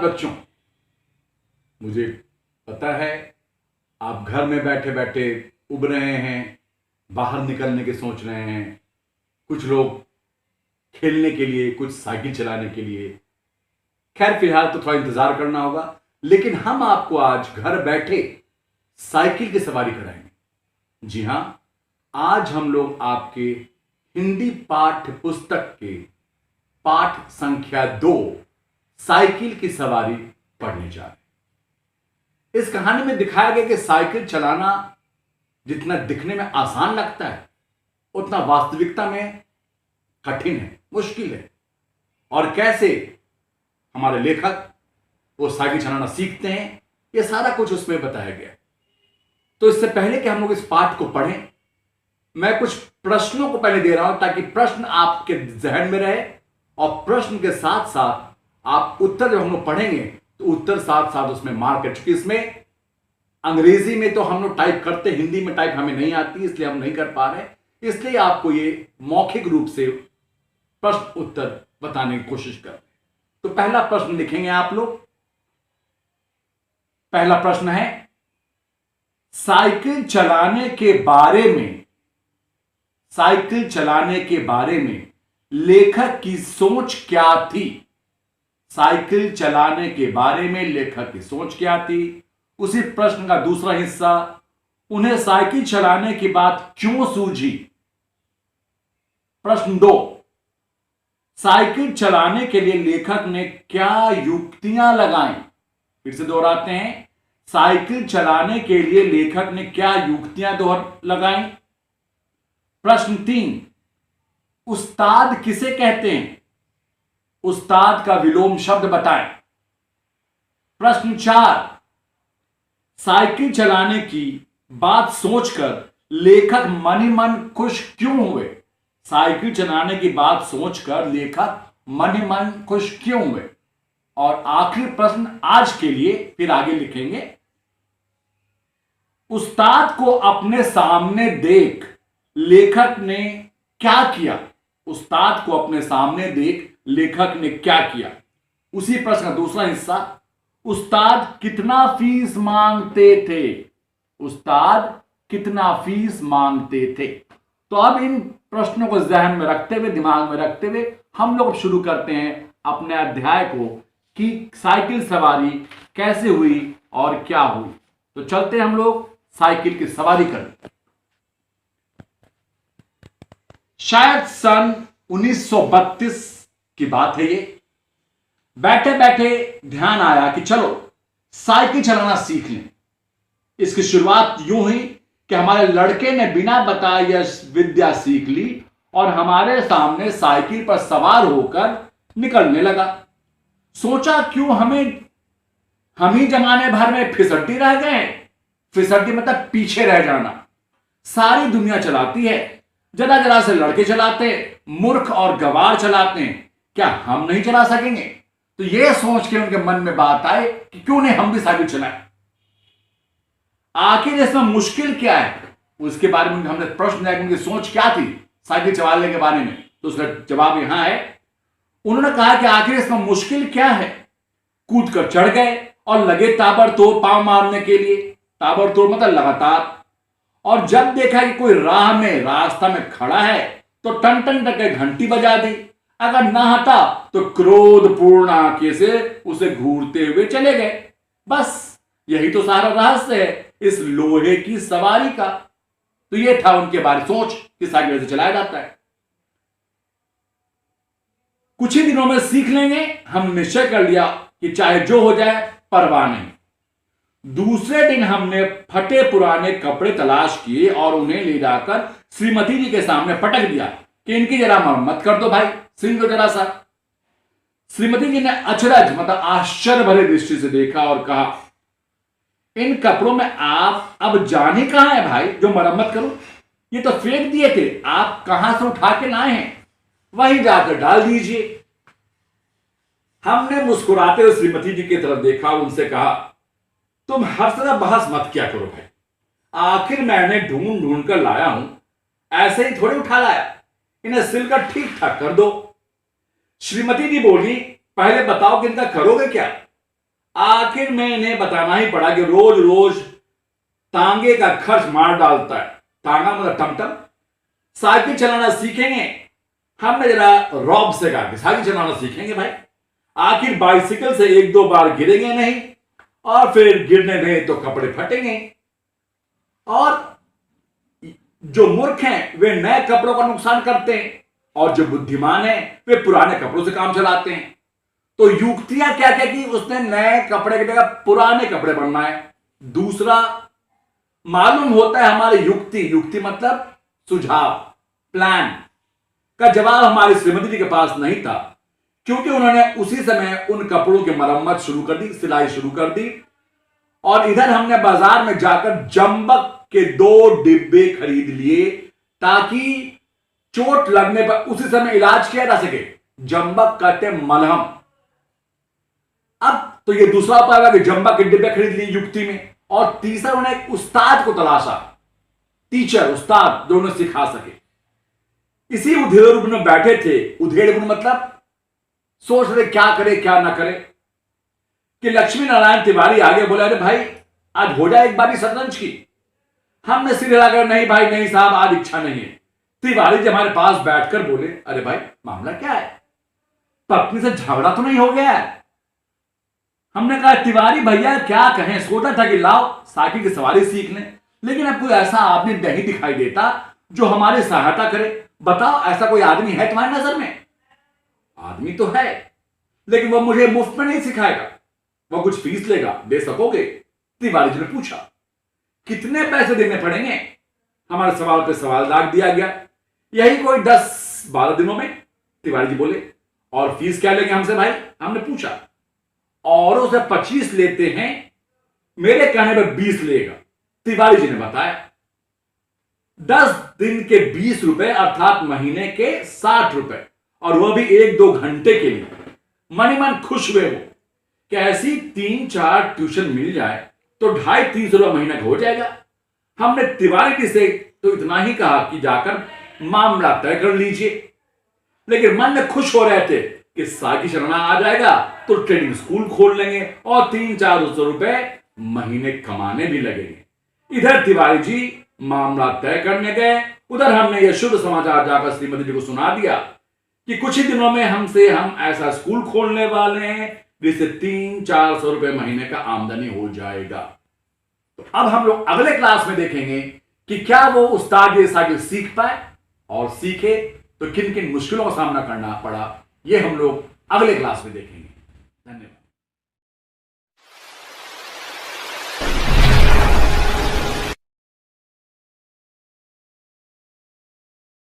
बच्चों, मुझे पता है आप घर में बैठे बैठे उब रहे हैं, बाहर निकलने के सोच रहे हैं। कुछ लोग खेलने के लिए, कुछ साइकिल चलाने के लिए। खैर फिलहाल तो थोड़ा इंतजार करना होगा, लेकिन हम आपको आज घर बैठे साइकिल की सवारी कराएंगे। जी हां, आज हम लोग आपके हिंदी पाठ्य पुस्तक के पाठ संख्या 2 साइकिल की सवारी पढ़ने जा रहे हैं। इस कहानी में दिखाया गया कि साइकिल चलाना जितना दिखने में आसान लगता है, उतना वास्तविकता में कठिन है, मुश्किल है। और कैसे हमारे लेखक वो साइकिल चलाना सीखते हैं, यह सारा कुछ उसमें बताया गया। तो इससे पहले कि हम लोग इस पाठ को पढ़ें, मैं कुछ प्रश्नों को पहले दे रहा हूं ताकि प्रश्न आपके जहन में रहे, और प्रश्न के साथ साथ आप उत्तर जब हम लोग पढ़ेंगे तो उत्तर साथ साथ उसमें मार्क कर। चुकी इसमें अंग्रेजी में तो हम लोग टाइप करते, हिंदी में टाइप हमें नहीं आती, इसलिए हम नहीं कर पा रहे। इसलिए आपको ये मौखिक रूप से प्रश्न उत्तर बताने की कोशिश कर। तो पहला प्रश्न लिखेंगे आप लोग। पहला प्रश्न है, साइकिल चलाने के बारे में लेखक की सोच क्या थी? साइकिल चलाने के बारे में लेखक की सोच क्या थी? उसी प्रश्न का दूसरा हिस्सा, उन्हें साइकिल चलाने की बात क्यों सूझी? प्रश्न 2, साइकिल चलाने के लिए लेखक ने क्या युक्तियां लगाई? फिर से दोहराते हैं, साइकिल चलाने के लिए लेखक ने क्या युक्तियां लगाई? प्रश्न 3, उस्ताद किसे कहते हैं? उस्ताद का विलोम शब्द बताएं। प्रश्न 4, साइकिल चलाने की बात सोचकर लेखक मन ही मन खुश क्यों हुए? साइकिल चलाने की बात सोचकर लेखक मन ही मन खुश क्यों हुए? और आखिरी प्रश्न आज के लिए, फिर आगे लिखेंगे, उस्ताद को अपने सामने देख लेखक ने क्या किया? उस्ताद को अपने सामने देख लेखक ने क्या किया? उसी प्रश्न का दूसरा हिस्सा, उस्ताद कितना फीस मांगते थे? उस्ताद कितना फीस मांगते थे? तो अब इन प्रश्नों को जहन में रखते हुए, दिमाग में रखते हुए हम लोग शुरू करते हैं अपने अध्याय को कि साइकिल सवारी कैसे हुई और क्या हुई। तो चलते हैं हम लोग साइकिल की सवारी करने। शायद सन 1932 की बात है ये। बैठे बैठे ध्यान आया कि चलो साइकिल चलाना सीख लें। इसकी शुरुआत यूं हुई कि हमारे लड़के ने बिना बताए यह विद्या सीख ली और हमारे सामने साइकिल पर सवार होकर निकलने लगा। सोचा क्यों हम ही जमाने भर में फिसड्डी रह गए। फिसड्डी मतलब पीछे रह जाना। सारी दुनिया चलाती है, जरा जरा से लड़के चलाते, मूर्ख और गवार चलाते हैं, क्या हम नहीं चला सकेंगे? तो यह सोच के उनके मन में बात आई कि क्यों नहीं हम भी साइकिल चलाएं। आखिर इसमें मुश्किल क्या है, उसके बारे में हमने प्रश्न किया कि उनकी सोच क्या थी साइकिल चलाने के बारे में। तो उसका जवाब यहां है, उन्होंने कहा कि आखिर इसमें मुश्किल क्या है। कूद कर चढ़ गए और लगे ताबड़तोड़ पांव मारने के लिए। ताबड़तोड़ मतलब लगातार। और जब देखा कि कोई रास्ता में खड़ा है तो टन टन करके घंटी बजा दी। अगर ना हटा तो क्रोधपूर्ण आंखें से उसे घूरते हुए चले गए। बस यही तो सारा रहस्य है इस लोहे की सवारी का। तो यह था उनके बारे सोच कि साइकिल से चलाया जाता है। कुछ ही दिनों में सीख लेंगे, हम निश्चय कर लिया कि चाहे जो हो जाए परवाह नहीं। दूसरे दिन हमने फटे पुराने कपड़े तलाश किए और उन्हें ले जाकर श्रीमती जी के सामने पटक दिया कि इनकी जरा मरम्मत कर दो भाई, सिल दो जरा सा। श्रीमती जी ने अचरज मतलब आश्चर्य भरे दृष्टि से देखा और कहा, इन कपड़ों में आप अब जाने कहां है भाई जो मरम्मत करो? ये तो फेंक दिए थे, आप कहां से उठा के लाए हैं? वहीं जाकर डाल दीजिए। हमने मुस्कुराते हुए श्रीमती जी की तरफ देखा, उनसे कहा, तुम हर तरह बहस मत क्या करो भाई, आखिर मैंने ढूंढ ढूंढ कर लाया हूं, ऐसे ही थोड़ी उठा लाया, इन्हें सिलकर ठीक ठाक कर दो। श्रीमती जी बोली, पहले बताओ कि इनका करोगे क्या? आखिर में इन्हें बताना ही पड़ा कि रोज रोज तांगे का खर्च मार डालता है। तांगा मतलब टमटम। साइकिल चलाना सीखेंगे। हमने जरा रॉब से कहा कि साइकिल चलाना सीखेंगे भाई। आखिर बाइसिकल से एक दो बार गिरेंगे नहीं, और फिर गिरने में तो कपड़े फटेंगे। और जो मूर्ख हैं वे नए कपड़ों का नुकसान करते हैं, और जो बुद्धिमान हैं वे पुराने कपड़ों से काम चलाते हैं। तो युक्तियां क्या क्या की उसने, नए कपड़े की जगह पुराने कपड़े बनवाए। दूसरा, मालूम होता है हमारी युक्ति मतलब सुझाव, प्लान का जवाब हमारी श्रीमती जी के पास नहीं था, क्योंकि उन्होंने उसी समय उन कपड़ों की मरम्मत शुरू कर दी, सिलाई शुरू कर दी। और इधर हमने बाजार में जाकर जंबक के 2 डिब्बे खरीद लिए, ताकि चोट लगने पर उसी समय इलाज किया जा सके। जंबक कहते मलहम। अब तो ये दूसरा उपाय हुआ कि जंबक के डिब्बे खरीद लिए युक्ति में। और तीसरा, उन्होंने एक उस्ताद को तलाशा, टीचर, उस्ताद जो उन्हें सिखा सके। इसी उधेड़ में बैठे थे। उधेड़ मतलब सोच रहे क्या करे क्या ना करे, कि लक्ष्मी नारायण तिवारी आगे बोला, अरे भाई आज हो जाए एक बारी शतरंज की। हमने सिर हिलाकर, नहीं भाई नहीं साहब, आज इच्छा नहीं है। तिवारी जी हमारे पास बैठकर बोले, अरे भाई मामला क्या है, पत्नी से झगड़ा तो नहीं हो गया है? हमने कहा, तिवारी भैया क्या कहें, सोचा था कि लाओ साइकिल की सवारी सीख लें, लेकिन अब कोई ऐसा आदमी नहीं दिखाई देता जो हमारी सहायता करे। बताओ ऐसा कोई आदमी है तुम्हारी नजर में? आदमी तो है, लेकिन वह मुझे मुफ्त में नहीं सिखाएगा, वह कुछ फीस लेगा, दे सकोगे? तिवारी जी ने पूछा। कितने पैसे देने पड़ेंगे? हमारे सवाल पे सवाल दाग दिया गया। यही कोई 10-12 दिनों में। तिवारी जी बोले, और फीस क्या लेंगे हमसे भाई? हमने पूछा। औरों से 25 लेते हैं, मेरे कहने पर 20 लेगा, तिवारी जी ने बताया। 10 दिन के 20 रुपए अर्थात महीने के 60 रुपए, और वह भी 1-2 घंटे के लिए। मन ही मन खुश हुए वो कि ऐसी 3-4 ट्यूशन मिल जाए तो 250-300 रुपए महीना का हो जाएगा। हमने तिवारी जी से तो इतना ही कहा कि जाकर मामला तय कर लीजिए, लेकिन मन में खुश हो रहे थे कि साइकिल चलाना आ जाएगा तो ट्रेनिंग स्कूल खोल लेंगे और 300-400 रुपए महीने कमाने भी लगेंगे। इधर तिवारी जी मामला तय करने गए, उधर हमने यह शुभ समाचार जाकर श्रीमती जी को सुना दिया कि कुछ ही दिनों में हम ऐसा स्कूल खोलने वाले हैं जिससे 300-400 रुपए महीने का आमदनी हो जाएगा। तो अब हम लोग अगले क्लास में देखेंगे कि क्या वो उस्ताद ये साइकिल सीख पाए, और सीखे तो किन किन मुश्किलों का सामना करना पड़ा, ये हम लोग अगले क्लास में देखेंगे। धन्यवाद।